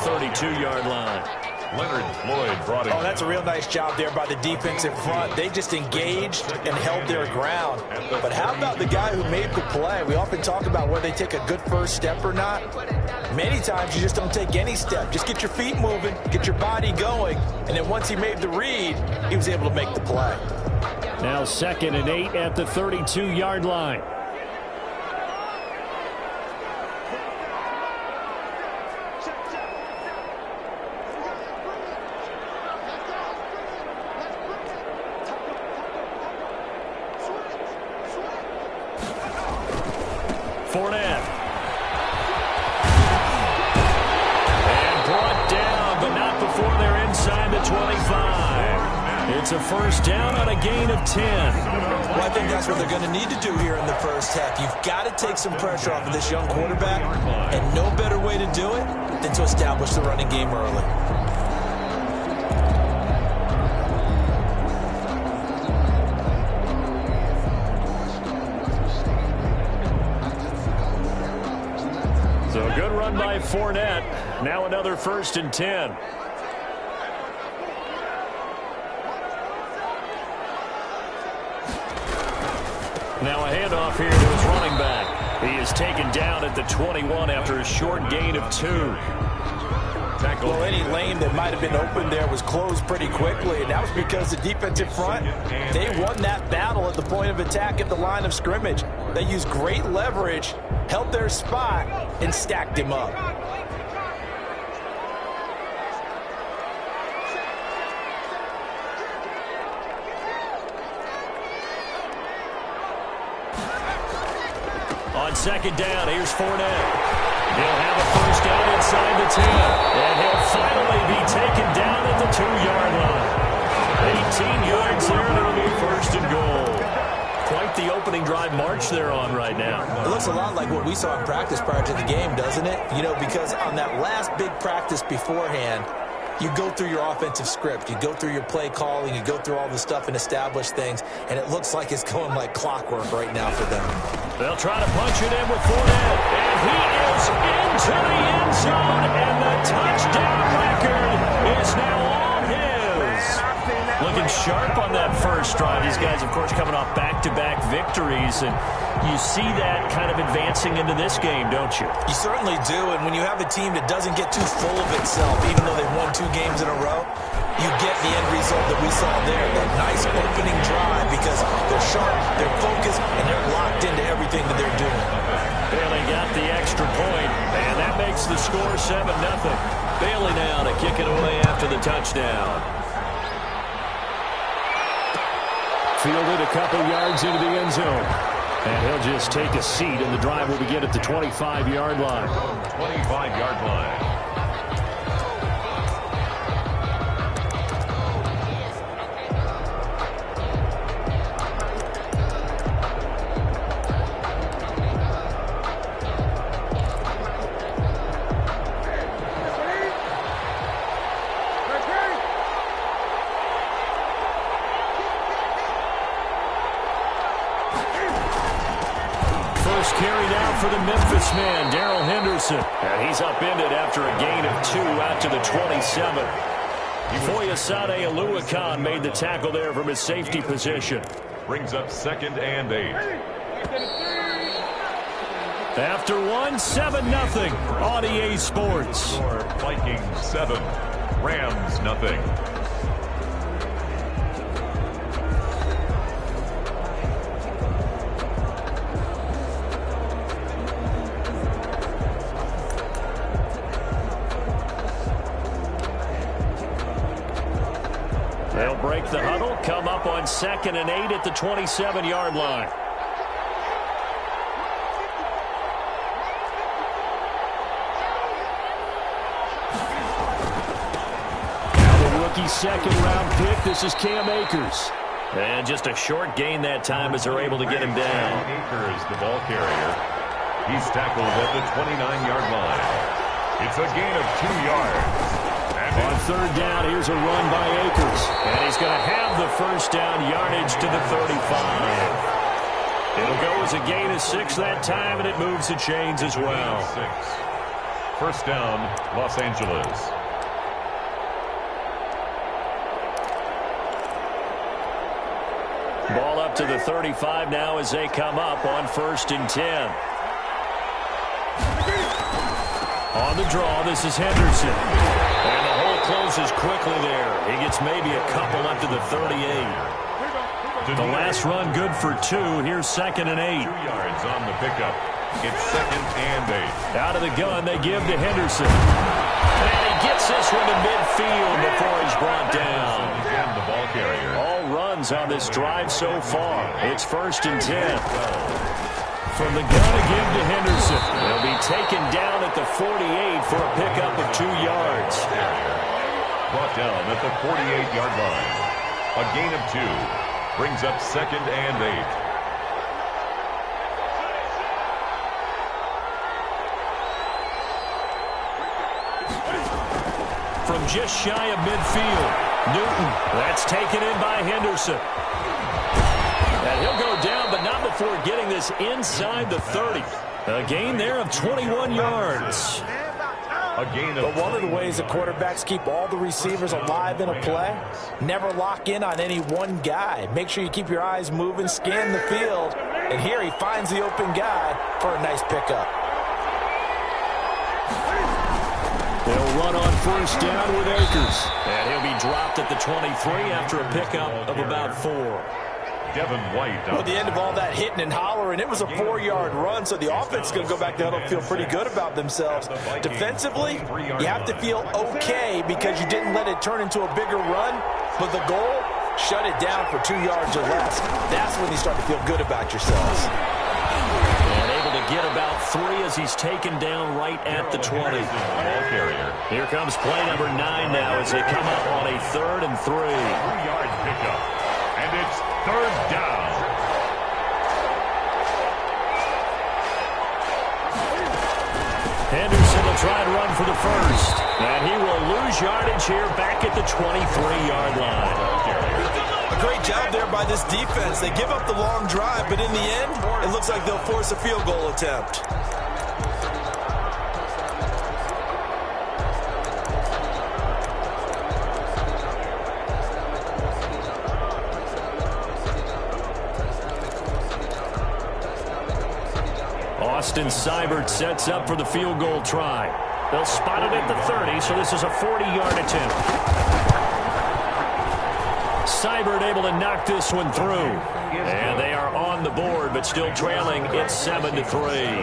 32-yard line. Leonard Floyd brought it. Oh, that's a real nice job there by the defensive front. They just engaged and held their ground. But how about the guy who made the play? We often talk about whether they take a good first step or not. Many times you just don't take any step. Just get your feet moving, get your body going, and then once he made the read, he was able to make the play. Now 2nd and 8 at the 32-yard line. Fournette. And brought down, but not before they're inside the 25. It's a first down on a gain of 10. Well, I think that's what they're going to need to do here in the first half. You've got to take some pressure off of this young quarterback, and no better way to do it than to establish the running game early. So good run by Fournette. Now another 1st and 10. Now a handoff here to his running back. He is taken down at the 21 after a short gain of 2. Well, any lane that might have been open there was closed pretty quickly, and that was because the defensive front, they won that battle at the point of attack at the line of scrimmage. They used great leverage, held their spot, and stacked him up. On 2nd down, here's Fournette. He'll have a first down inside the 10. And he'll finally be taken down at the 2-yard line. 18 yards there, and it'll be 1st and goal. Quite the opening drive march they're on right now. It looks a lot like what we saw in practice prior to the game, doesn't it? You know, because on that last big practice beforehand, you go through your offensive script, you go through your play calling, you go through all the stuff and establish things, and it looks like it's going like clockwork right now for them. They'll try to punch it in with Fournette, and he is into the end zone, and the touchdown record is now all his. Looking sharp on that first drive. These guys, of course, coming off back-to-back victories, and you see that kind of advancing into this game, don't you? You certainly do, and when you have a team that doesn't get too full of itself, even though they've won 2 games in a row, you get the end result that we saw there, that nice opening drive, because they're sharp, they're focused, and they're locked into everything that they're doing. Bailey got the extra point, and that makes the score 7-0. Bailey now to kick it away after the touchdown. Fielded a couple yards into the end zone. And he'll just take a seat, and the drive will begin at the 25-yard line. 25-yard line. Carry down for the Memphis man, Darrell Henderson. And he's upended after a gain of 2 out to the 27. Foyesade Oluwakan made the tackle there from his safety position. Brings up 2nd and 8. After 7-0 on EA Sports. Vikings 7, Rams nothing. They'll break the huddle, come up on 2nd and 8 at the 27-yard line. Now the rookie 2nd-round pick, this is Cam Akers. And just a short gain that time as they're able to get him down. Akers, the ball carrier. He's tackled at the 29-yard line. It's a gain of 2 yards. On 3rd down, here's a run by Akers. And he's going to have the first down yardage to the 35. It'll go as a gain of 6 that time, and it moves the chains as well. 6. First down, Los Angeles. Ball up to the 35 now as they come up on 1st and 10. On the draw, this is Henderson. And the hole closes quickly there. He gets maybe a couple up to the 38. The last run good for 2. Here's 2nd and 8. 2 yards on the pickup. It's 2nd and 8. Out of the gun, they give to Henderson. And he gets this one to midfield before he's brought down. Again, the ball carrier. All runs on this drive so far. It's 1st and 10. From the gun again to Henderson. He'll be taken down at the 48 for a pickup of 2 yards. Brought down at the 48-yard line. A gain of 2. Brings up 2nd and 8. From just shy of midfield, Newton. That's taken in by Henderson. And he'll go down, but not before getting this inside the 30. A gain there of 21 yards. But one of the ways the quarterbacks keep all the receivers alive in a play, never lock in on any one guy. Make sure you keep your eyes moving, scan the field, and here he finds the open guy for a nice pickup. They'll run on 1st down with Akers. And he'll be dropped at the 23 after a pickup of about 4. Devin White. Well, at the end of all that hitting and hollering, it was a 4-yard run, so the offense is going to go back to huddle and feel pretty good about themselves. Defensively, you have to feel okay because you didn't let it turn into a bigger run, but the goal, shut it down for 2 yards or less. That's when you start to feel good about yourselves. And able to get about 3 as he's taken down right at the 20. Here comes play number 9 now as they come up on a 3rd and 3. 3-yard pickup. And it's 3rd down. Henderson will try and run for the 1st. And he will lose yardage here back at the 23-yard line. A great job there by this defense. They give up the long drive, but in the end, it looks like they'll force a field goal attempt. Austin Seibert sets up for the field goal try. They'll spot it at the 30, so this is a 40-yard attempt. Seibert able to knock this one through. And they are on the board, but still trailing. It's 7-3.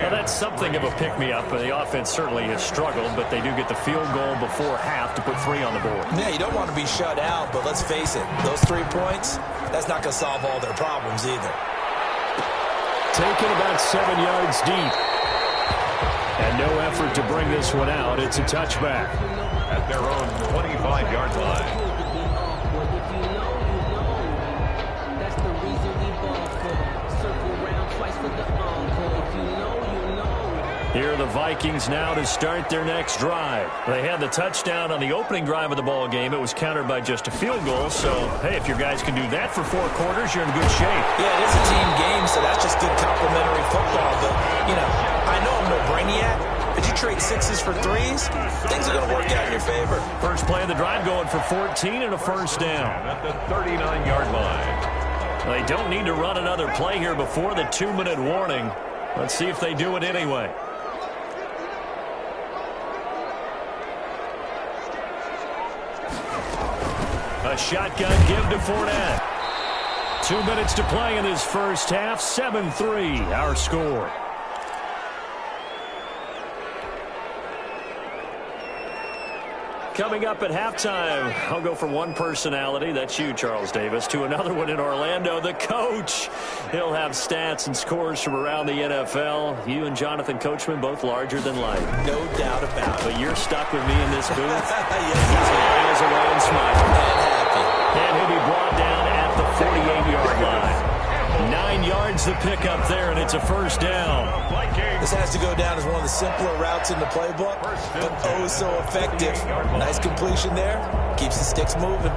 Now, that's something of a pick-me-up. The offense certainly has struggled, but they do get the field goal before half to put 3 on the board. Yeah, you don't want to be shut out, but let's face it, those 3 points, that's not going to solve all their problems either. Taken about 7 yards deep. And no effort to bring this one out. It's a touchback. At their own 25-yard line. Here are the Vikings now to start their next drive. They had the touchdown on the opening drive of the ball game. It was countered by just a field goal. So, hey, if your guys can do that for 4 quarters, you're in good shape. Yeah, it is a team game, so that's just good complimentary football. But, you know, I know I'm no brainiac, but you trade 6s for 3s, things are going to work out in your favor. First play of the drive going for 14 and a 1st down. At the 39-yard line. They don't need to run another play here before the 2-minute warning. Let's see if they do it anyway. A shotgun give to Fournette. 2 minutes to play in this first half. 7-3 our score. Coming up at halftime, I'll go from one personality, that's you, Charles Davis, to another one in Orlando, the coach. He'll have stats and scores from around the NFL. You and Jonathan Coachman, both larger than life. No doubt about it. But you're stuck with me in this booth. Yes, smiles away and smiling. And happy. And he'll be brought down at the 48-yard line. 9 yards the pickup there, and it's a 1st down. This has to go down as one of the simpler routes in the playbook, but oh so effective. Nice completion there. Keeps the sticks moving.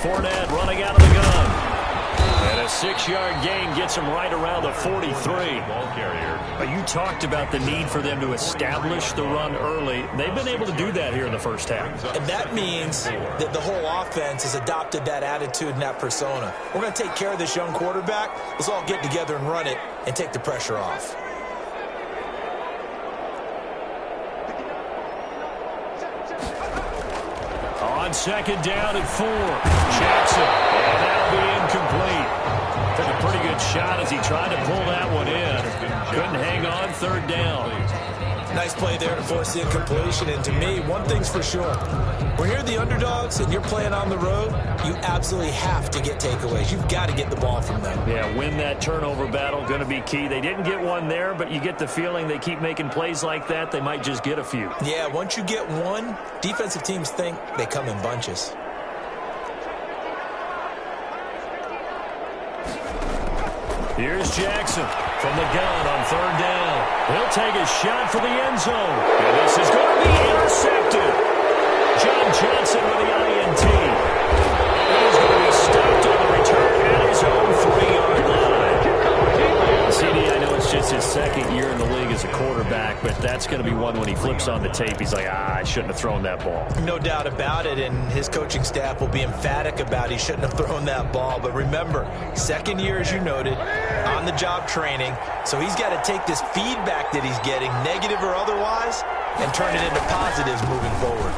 Fournette running out of the gun. And a 6-yard gain gets him right around the 43. You talked about the need for them to establish the run early. They've been able to do that here in the first half. And that means that the whole offense has adopted that attitude and that persona. We're going to take care of this young quarterback. Let's all get together and run it and take the pressure off. On second down and 4, Jackson, and that'll be incomplete. Took a pretty good shot as he tried to pull that one in. Couldn't hang on, third down. Nice play there to force the incompletion. And to me, one thing's for sure. When you're the underdogs and you're playing on the road, you absolutely have to get takeaways. You've got to get the ball from them. Yeah, win that turnover battle, going to be key. They didn't get one there, but you get the feeling they keep making plays like that, they might just get a few. Yeah, once you get one, defensive teams think they come in bunches. Here's Jackson from the gun on third down. He'll take a shot for the end zone. And this is going to be intercepted. John Johnson with the INT. And he's going to be stopped on the return at his own 3-yard line. CD, I know it's just his second year in the league as a quarterback, but that's going to be one when he flips on the tape. He's like, I shouldn't have thrown that ball. No doubt about it, and his coaching staff will be emphatic about he shouldn't have thrown that ball. But remember, second year, as you noted, on-the-job training, so he's got to take this feedback that he's getting, negative or otherwise, and turn it into positives moving forward.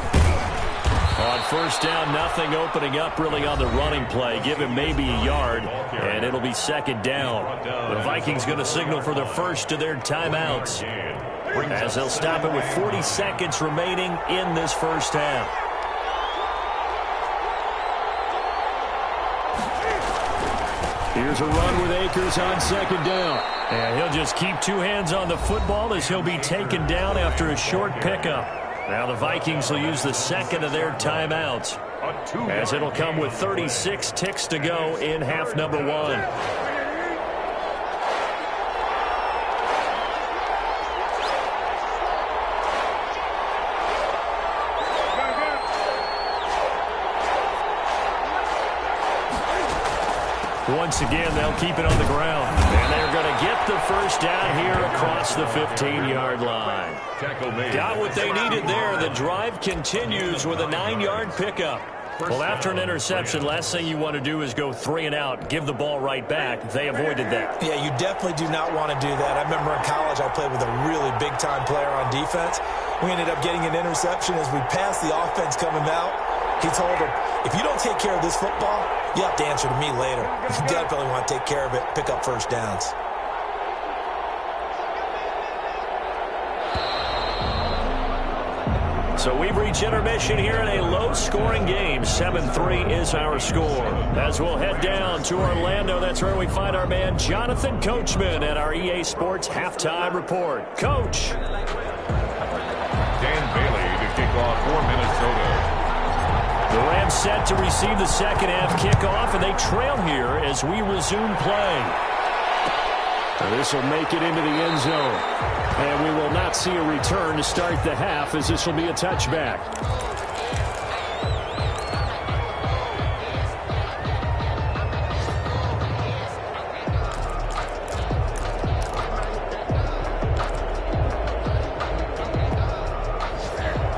On first down, nothing opening up really on the running play. Give him maybe a yard, and it'll be second down. The Vikings going to signal for the first of their timeouts, as they'll stop it with 40 seconds remaining in this first half. Here's a run with Akers on second down. And he'll just keep two hands on the football as he'll be taken down after a short pickup. Now the Vikings will use the second of their timeouts, as it'll come with 36 ticks to go in half number 1. Once again, they'll keep it on the ground. And they're going to get the first down here across the 15-yard line. Got what they needed there. The drive continues with a 9-yard pickup. Well, after an interception, last thing you want to do is go 3 and out, give the ball right back. They avoided that. Yeah, you definitely do not want to do that. I remember in college I played with a really big-time player on defense. We ended up getting an interception as we passed the offense coming out. He told him, if you don't take care of this football, you have to answer to me later. You definitely want to take care of it, pick up first downs. So we've reached intermission here in a low-scoring game. 7-3 is our score. As we'll head down to Orlando, that's where we find our man Jonathan Coachman at our EA Sports Halftime Report. Coach. Dan Bailey to kick off for Minnesota. The Rams set to receive the second half kickoff, and they trail here as we resume play. This will make it into the end zone. And we will not see a return to start the half, as this will be a touchback.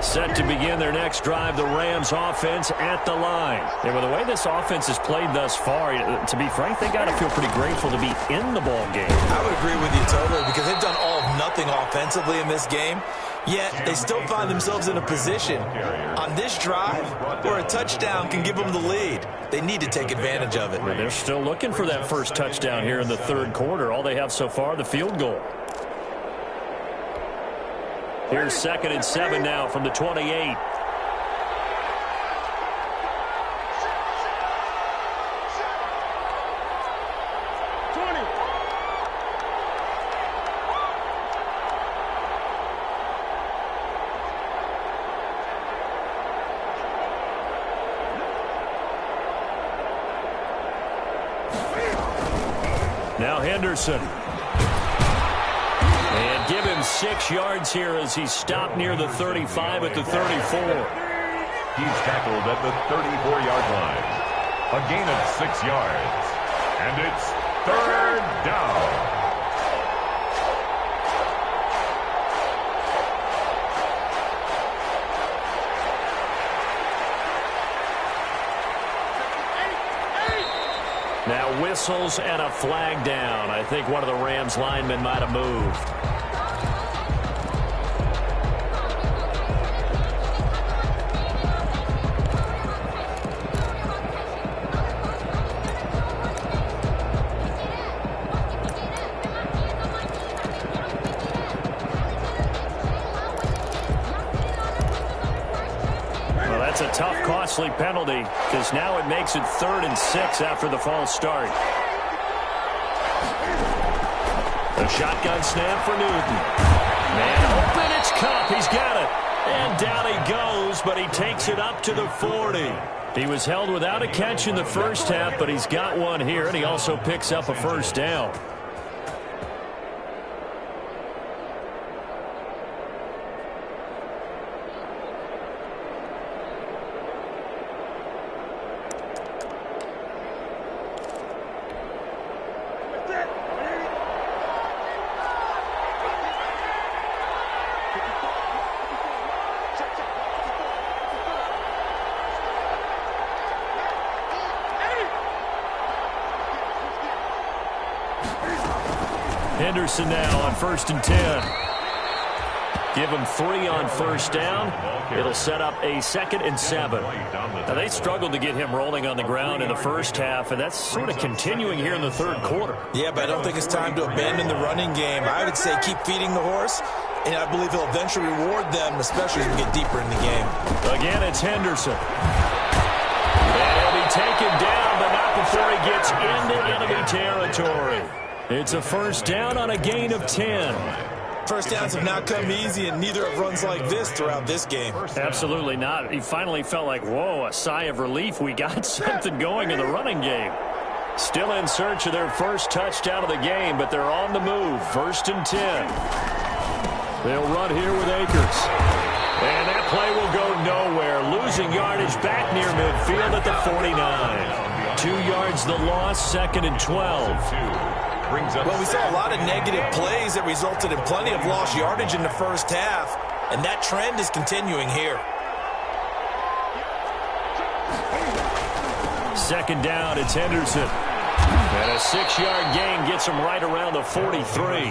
Set to begin their next drive, the Rams offense at the line. And with the way this offense has played thus far, to be frank, they got to feel pretty grateful to be in the ball game. I would agree with you totally, because they've done all of nothing offensively in this game, yet they still find themselves in a position on this drive where a touchdown can give them the lead. They need to take advantage of it. And they're still looking for that first touchdown here in the third quarter. All they have so far, the field goal. Here's 2nd and 7 now from the 28. Now Henderson. And give him 6 yards here as he's stopped near the 35 at the 34. He's tackled at the 34-yard line. A gain of 6 yards. And it's third down. Now whistles and a flag down. I think one of the Rams linemen might have moved. That's a tough, costly penalty because now it makes it 3rd and 6 after the false start. The shotgun snap for Newton. Man open, it's Cup. He's got it. And down he goes, but he takes it up to the 40. He was held without a catch in the first half, but he's got one here, and he also picks up a first down. Henderson now on 1st and 10. Give him 3 on first down. It'll set up a 2nd and 7. Now, they struggled to get him rolling on the ground in the first half, and that's sort of continuing here in the 3rd quarter. Yeah, but I don't think it's time to abandon the running game. I would say keep feeding the horse, and I believe he'll eventually reward them, especially as we get deeper in the game. Again, it's Henderson. And he'll be taken down, but not before he gets into enemy territory. It's a first down on a gain of 10. First downs have not come easy, and neither have runs like this throughout this game. Absolutely not. He finally felt like, whoa, a sigh of relief. We got something going in the running game. Still in search of their first touchdown of the game, but they're on the move. 1st and 10. They'll run here with Akers. And that play will go nowhere. Losing yardage back near midfield at the 49. 2 yards the loss, 2nd and 12. Well, we saw a lot of negative plays that resulted in plenty of lost yardage in the first half, and that trend is continuing here. 2nd down, it's Henderson. And a 6-yard gain gets him right around the 43.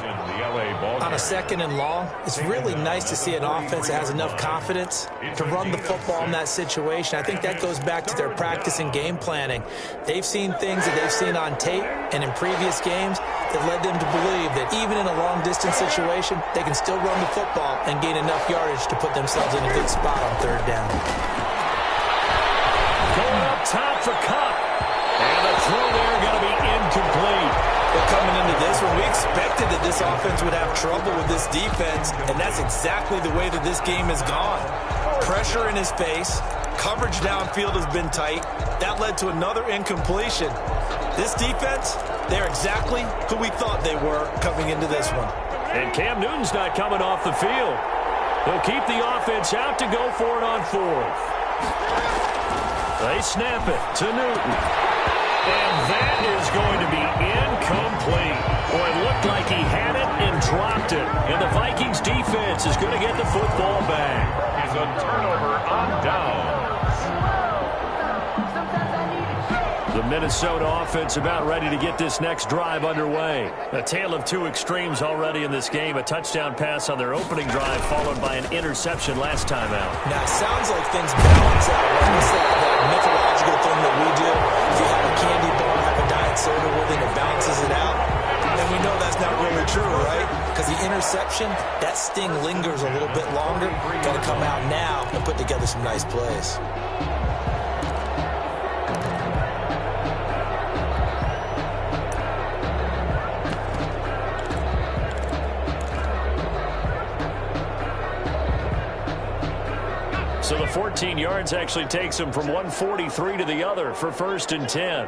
On a 2nd and long, it's really nice to see an offense that has enough confidence to run the football in that situation. I think that goes back to their practice and game planning. They've seen things that they've seen on tape and in previous games that led them to believe that even in a long-distance situation, they can still run the football and gain enough yardage to put themselves in a good spot on 3rd down. Going up top for Cup. And the throw there going to be incomplete. But coming into this one, we expected that this offense would have trouble with this defense, and that's exactly the way that this game has gone. Pressure in his face, coverage downfield has been tight. That led to another incompletion. This defense, they're exactly who we thought they were coming into this one. And Cam Newton's not coming off the field. They'll keep the offense out to go for it on 4th. They snap it to Newton. And that is going to be incomplete. Boy, it looked like he had it and dropped it. And the Vikings defense is going to get the football back. It's a turnover on downs. The Minnesota offense about ready to get this next drive underway. A tale of 2 extremes already in this game. A touchdown pass on their opening drive followed by an interception last time out. Now, it sounds like things balance out. Right? It's like that mythological thing that we do. If you have a candy bar, have a diet soda with it, it balances it out. And we know that's not really true, right? Because the interception, that sting lingers a little bit longer. Got to come out now and put together some nice plays. So the 14 yards actually takes him from 143 to the other for 1st and 10.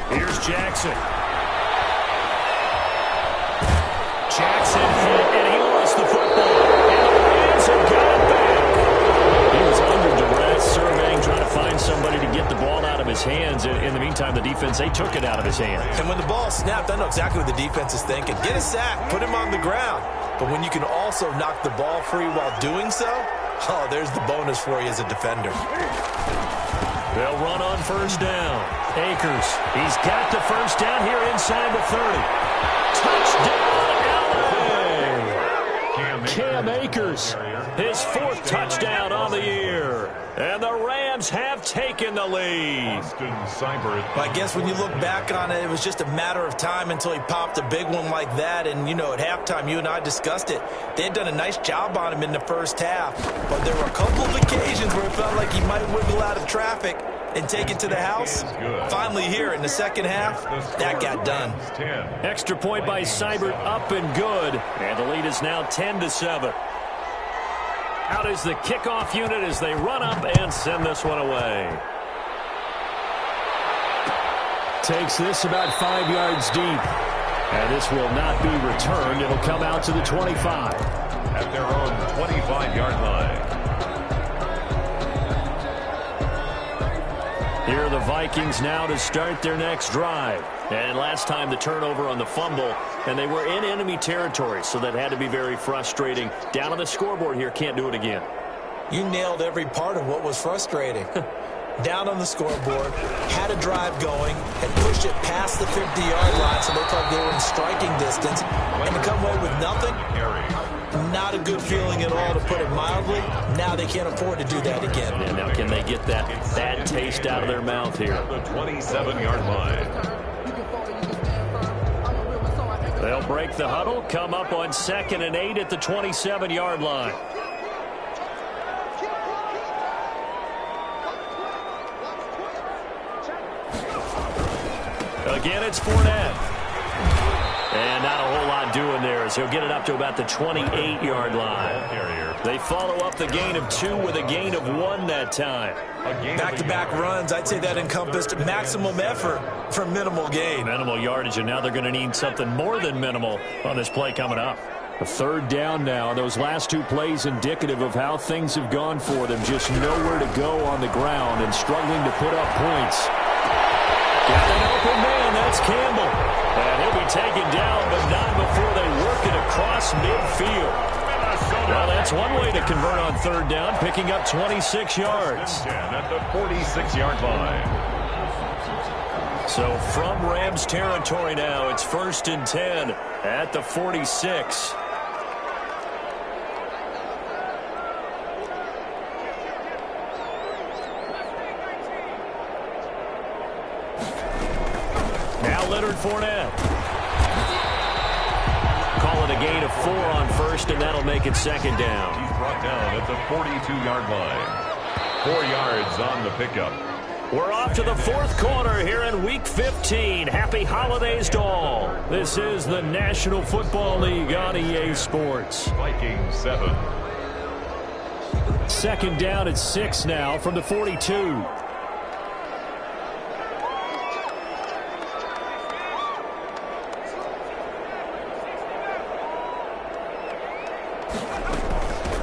Here's Jackson. Jackson hit, and he lost the football. And the Rams have got it back. He was his hands. In the meantime, the defense, they took it out of his hands. And when the ball snapped, I know exactly what the defense is thinking. Get a sack, put him on the ground. But when you can also knock the ball free while doing so, oh, there's the bonus for you as a defender. They'll run on first down. Akers, he's got the first down here inside the 30. Touchdown, LA! Cam Akers, his 4th touchdown on the year. And the Rams have taken the lead. I guess when you look back on it, it was just a matter of time until he popped a big one like that. And, you know, at halftime, you and I discussed it. They had done a nice job on him in the first half. But there were a couple of occasions where it felt like he might wiggle out of traffic and take it to the house. Finally here in the second half, that got done. Extra point by Seibert, up and good. And the lead is now 10-7. Out is the kickoff unit as they run up and send this one away. Takes this about 5 yards deep. And this will not be returned. It'll come out to the 25. At their own 25-yard line. Here are the Vikings now to start their next drive. And last time the turnover on the fumble, and they were in enemy territory, so that had to be very frustrating. Down on the scoreboard here, can't do it again. You nailed every part of what was frustrating. Down on the scoreboard, had a drive going, and pushed it past the 50-yard line, so it looked like they were in striking distance. And to come away with nothing, not a good feeling at all, to put it mildly. Now they can't afford to do that again. And now can they get that bad taste out of their mouth here? The 27-yard line. They'll break the huddle, come up on 2nd and 8 at the 27-yard line. Again, it's Fournette. And not a whole lot doing there as he'll get it up to about the 28-yard line. They follow up the gain of 2 with a gain of 1 that time. Back-to-back runs, I'd say that encompassed maximum effort for minimal gain. Minimal yardage, and now they're going to need something more than minimal on this play coming up. A 3rd down now. Those last 2 plays indicative of how things have gone for them. Just nowhere to go on the ground and struggling to put up points. Got an open man. That's Campbell. And he'll be taken down, but not before they work it across midfield. Well, that's one way to convert on 3rd down, picking up 26 yards. At the 46-yard line. So from Rams territory now, it's 1st and 10 at the 46. Now Leonard Fournette. Call it a gain of 4 on 1st, and that'll make it 2nd down. He's brought down at the 42-yard line. 4 yards on the pickup. We're off to the 4th quarter here in Week 15. Happy holidays to all. This is the National Football League on EA Sports. Vikings 7. 2nd down at 6 now from the 42.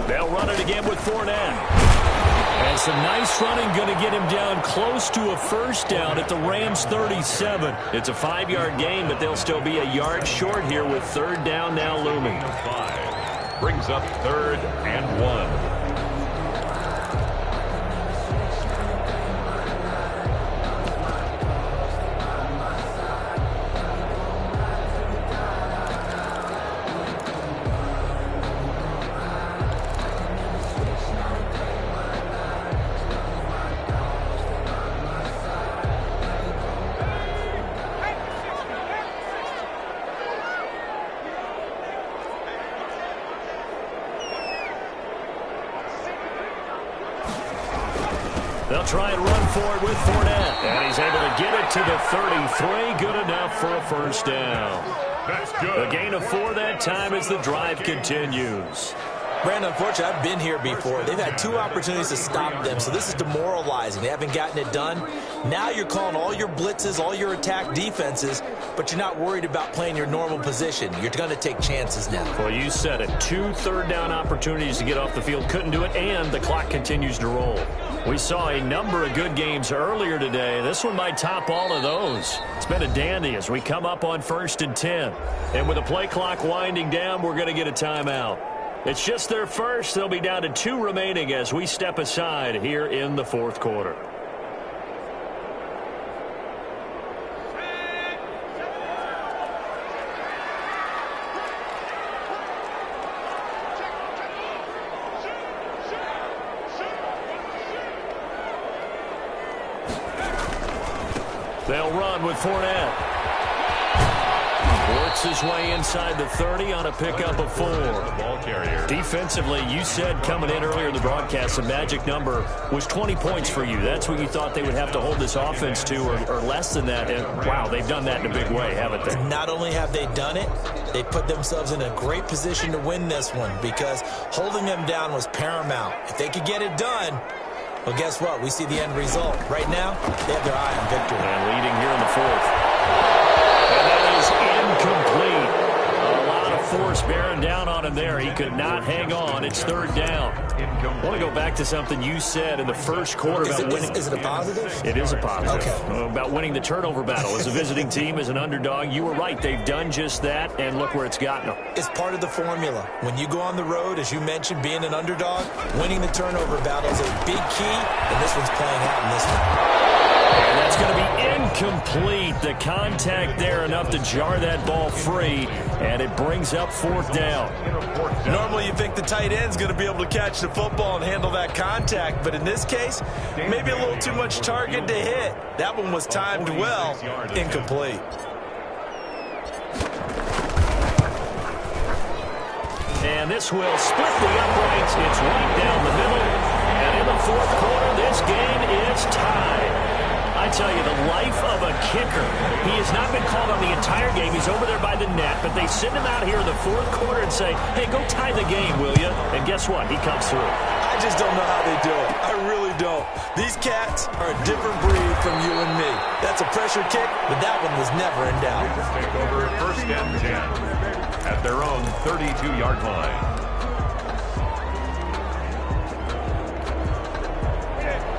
They'll run it again with Fournette. And some nice running going to get him down close to a 1st down at the Rams 37. It's a 5-yard gain, but they'll still be a yard short here with 3rd down now looming. 5 brings up 3rd and 1. They'll try and run for it with Fournette. And he's able to get it to the 33. Good enough for a 1st down. That's good. A gain of 4 that time as the drive continues. Brandon, unfortunately, I've been here before. They've had 2 opportunities to stop them, so this is demoralizing. They haven't gotten it done. Now you're calling all your blitzes, all your attack defenses, but you're not worried about playing your normal position. You're going to take chances now. Well, you said it. 2 third-down opportunities to get off the field. Couldn't do it, and the clock continues to roll. We saw a number of good games earlier today. This one might top all of those. It's been a dandy as we come up on 1st and 10. And with the play clock winding down, we're going to get a timeout. It's just their first. They'll be down to 2 remaining as we step aside here in the 4th quarter. They'll run with Fournette. Works his way inside the 30 on a pickup of 4. Ball carrier. Defensively, you said coming in earlier in the broadcast, the magic number was 20 points for you. That's what you thought they would have to hold this offense to, or less than that. And, wow, they've done that in a big way, haven't they? Not only have they done it, they put themselves in a great position to win this one because holding them down was paramount. If they could get it done, well, guess what? We see the end result. Right now, they have their eye on victory. And leading here in the 4th. And that is incomplete. A lot of force bearing down on him there. He could not hang on. It's 3rd down. I want to go back to something you said in the first quarter about winning. Is it a positive? It is a positive. Okay. About winning the turnover battle. As a visiting team, as an underdog, you were right. They've done just that, and look where it's gotten them. It's part of the formula. When you go on the road, as you mentioned, being an underdog, winning the turnover battle is a big key, and this one's playing out in this one. And that's going to be incomplete. The contact there enough to jar that ball free, and it brings up 4th down. Normally you think the tight end's going to be able to catch the football and handle that contact, but in this case, maybe a little too much target to hit. That one was timed well, incomplete. And this will split the uprights. It's right down the middle. And in the 4th quarter, this game is tied. I tell you, the life of a kicker. He has not been called on the entire game. He's over there by the net, but they send him out here in the 4th quarter and say, hey, go tie the game, will you? And guess what? He comes through. I just don't know how they do it. I really don't. These cats are a different breed from you and me. That's a pressure kick, but that one was never in doubt. Take over at 1st and 10 at their own 32-yard line.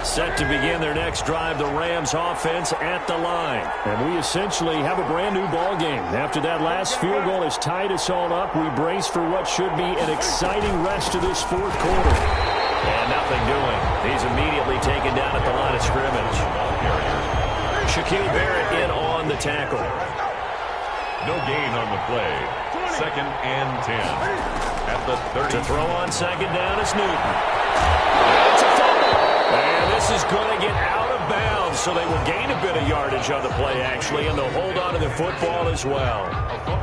Set to begin their next drive, the Rams offense at the line. And we essentially have a brand new ball game. After that last field goal has tied us all up, we brace for what should be an exciting rest of this 4th quarter. And nothing doing. He's immediately taken down at the line of scrimmage. Shaquille Barrett in on the tackle. No gain on the play. 2nd and 10 at the 30. To throw on 2nd down is Newton. It's a fumble. And this is going to get out of bounds, so they will gain a bit of yardage on the play, actually, and they'll hold on to the football as well.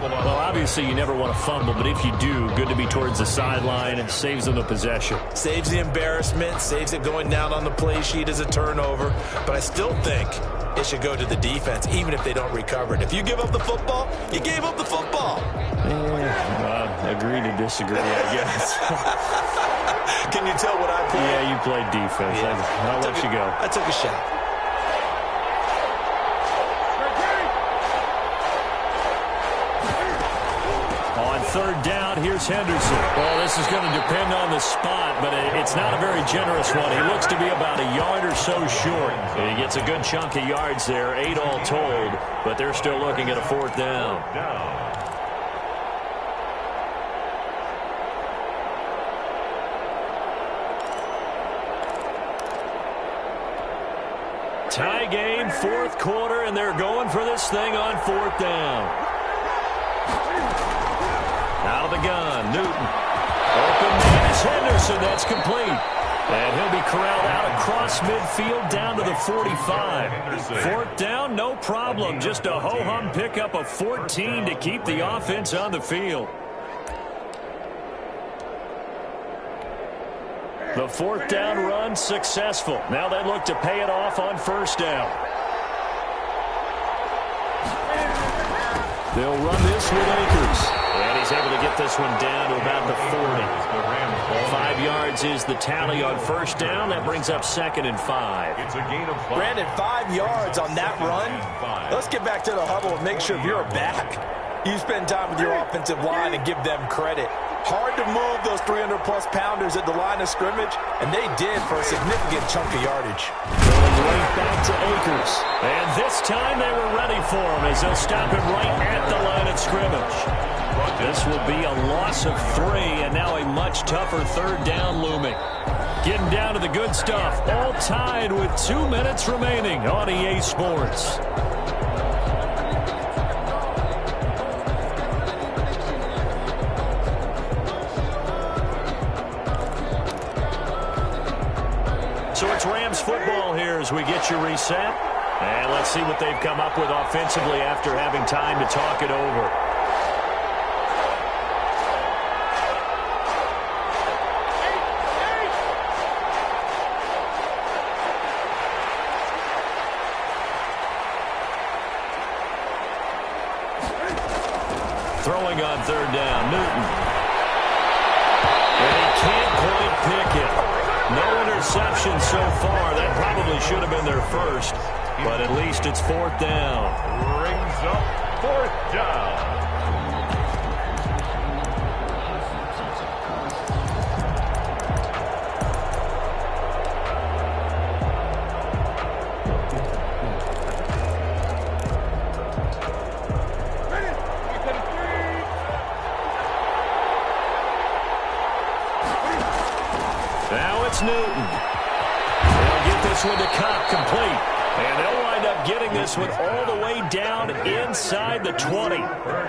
Well, obviously, you never want to fumble, but if you do, good to be towards the sideline and saves them the possession. Saves the embarrassment, saves it going down on the play sheet as a turnover, but I still think it should go to the defense, even if they don't recover it. If you give up the football, you gave up the football. Agree to disagree, I guess. Can you tell what I played? Yeah, you played defense. Yeah. I'll let you go. I took a shot. On 3rd down, here's Henderson. Well, this is going to depend on the spot, but it's not a very generous one. He looks to be about a yard or so short. He gets a good chunk of yards there, 8 all told, but they're still looking at a 4th down. Tie game, 4th quarter, and they're going for this thing on 4th down. Out of the gun, Newton. Open man is Henderson. That's complete. And he'll be corralled out across midfield down to the 45. 4th down, no problem. Just a ho-hum pickup of 14 to keep the offense on the field. The 4th down run successful. Now they look to pay it off on 1st down. They'll run this with Akers. And he's able to get this one down to about the 40. The Rams ball yards is the tally on first down. That brings up 2nd and 5. It's a gain of 5. Brandon, 5 yards on that run. Let's get back to the huddle and make sure if you're a back, you spend time with your offensive line and give them credit. Hard to move those 300-plus pounders at the line of scrimmage, and they did for a significant chunk of yardage. Going right back to Akers. And this time they were ready for him as they'll stop him right at the line of scrimmage. This will be a loss of 3, and now a much tougher 3rd down looming. Getting down to the good stuff, all tied with 2 minutes remaining on EA Sports. So it's Rams football here as we get you reset. And let's see what they've come up with offensively after having time to talk it over. Throwing on 3rd down, Newton. And he can't quite pick it. No interception so far. That probably should have been their first, but at least it's 4th down. Brings up 4th down. Now it's Newton. They'll get this one to Cobb, complete. And they'll wind up getting this one all the way down inside the 20.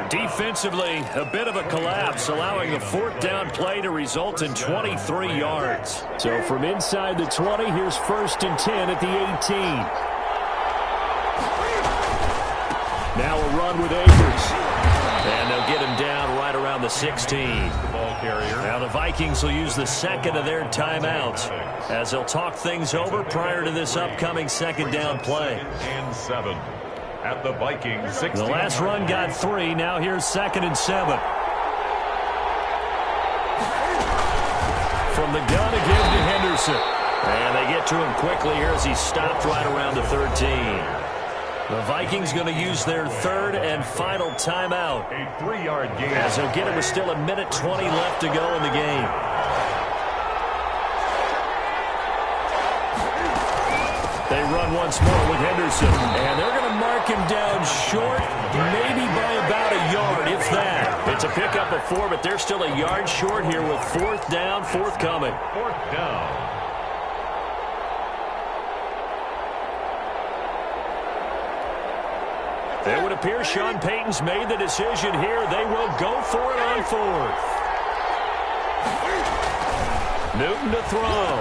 Defensively, a bit of a collapse, allowing the 4th down play to result in 23 yards. So from inside the 20, here's 1st and 10 at the 18. Now a run with Akers. And they'll get him down right around the 16. Now the Vikings will use the 2nd of their timeouts as they'll talk things over prior to this upcoming 2nd down play. And 7 at the Vikings 16. The last run got 3. Now here's 2nd and 7. From the gun again to Henderson. And they get to him quickly here as he stopped right around the 13. The Vikings going to use their 3rd and final timeout. A 3-yard gain. As they'll get it with still 1:20 left to go in the game. They run once more with Henderson. And they're going to mark him down short, maybe by about a yard, if that. It's a pickup of 4, but they're still a yard short here with 4th down, forthcoming. 4th down. It would appear Sean Payton's made the decision here. They will go for it on 4th. Newton to throw.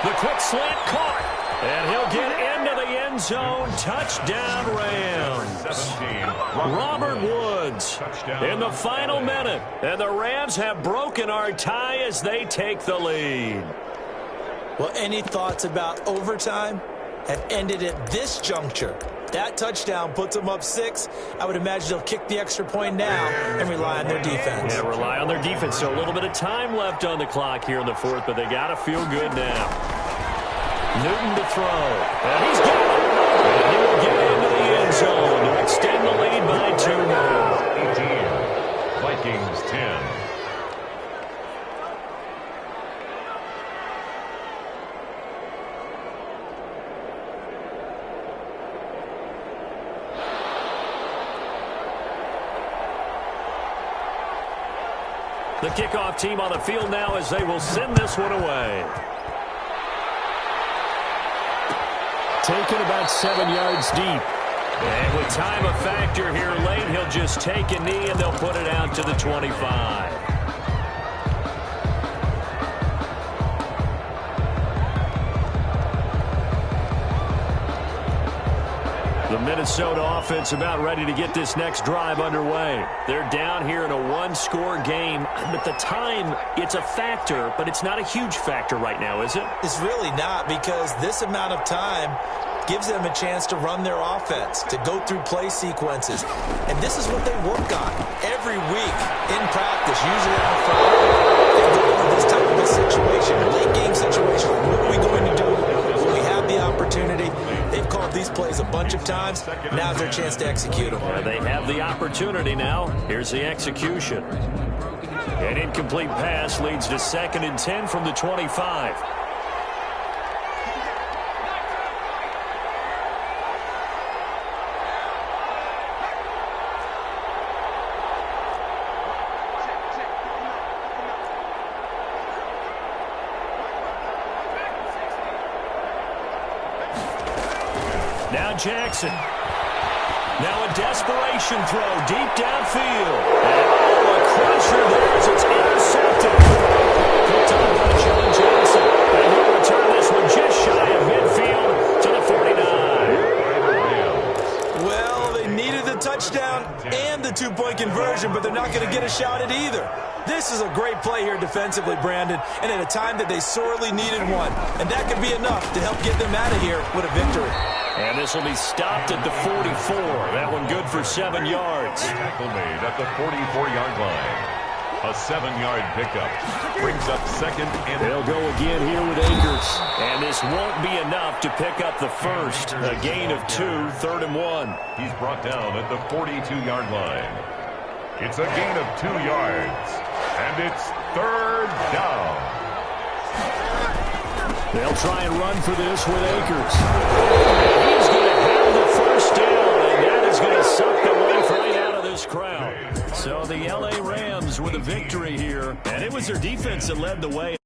The quick slant caught. And he'll get into the end zone. Touchdown Rams. Robert Woods in the final minute. And the Rams have broken our tie as they take the lead. Well, any thoughts about overtime have ended at this juncture? That touchdown puts them up 6. I would imagine they'll kick the extra point now and rely on their defense. Yeah, rely on their defense. So a little bit of time left on the clock here in the 4th, but they got to feel good now. Newton to throw. And he's got it. And he will get into the end zone to extend the lead by 2 more. 18. Vikings 10. The kickoff team on the field now as they will send this one away. Taken about 7 yards deep. And with time a factor here late, he'll just take a knee and they'll put it out to the 25. The Minnesota offense about ready to get this next drive underway. They're down here in a 1-score game. But the time, it's a factor, but it's not a huge factor right now, is it? It's really not, because this amount of time gives them a chance to run their offense, to go through play sequences. And this is what they work on every week in practice, usually on Friday. They go into this type of a situation runs. Now's their chance to execute them. They have the opportunity now. Here's the execution. An incomplete pass leads to 2nd and 10 from the 25. Now Jackson. Now a desperation throw deep downfield. And a crusher there as it's intercepted. Picked up by John Johnson. And he'll return this one just shy of midfield to the 49. Well, they needed the touchdown and the 2-point conversion, but they're not going to get a shot at either. This is a great play here defensively, Brandon, and at a time that they sorely needed one. And that could be enough to help get them out of here with a victory. And this will be stopped at the 44. That one good for 7 yards. Tackle made at the 44-yard line. A 7-yard pickup brings up 2nd and... They'll go again here with Akers. And this won't be enough to pick up the first. A gain of 2, 3rd and 1. He's brought down at the 42-yard line. It's a gain of 2 yards. And it's 3rd down. They'll try and run for this with Akers. And he's going to have the first down, and that is going to suck the life right out of this crowd. So the L.A. Rams with a victory here, and it was their defense that led the way.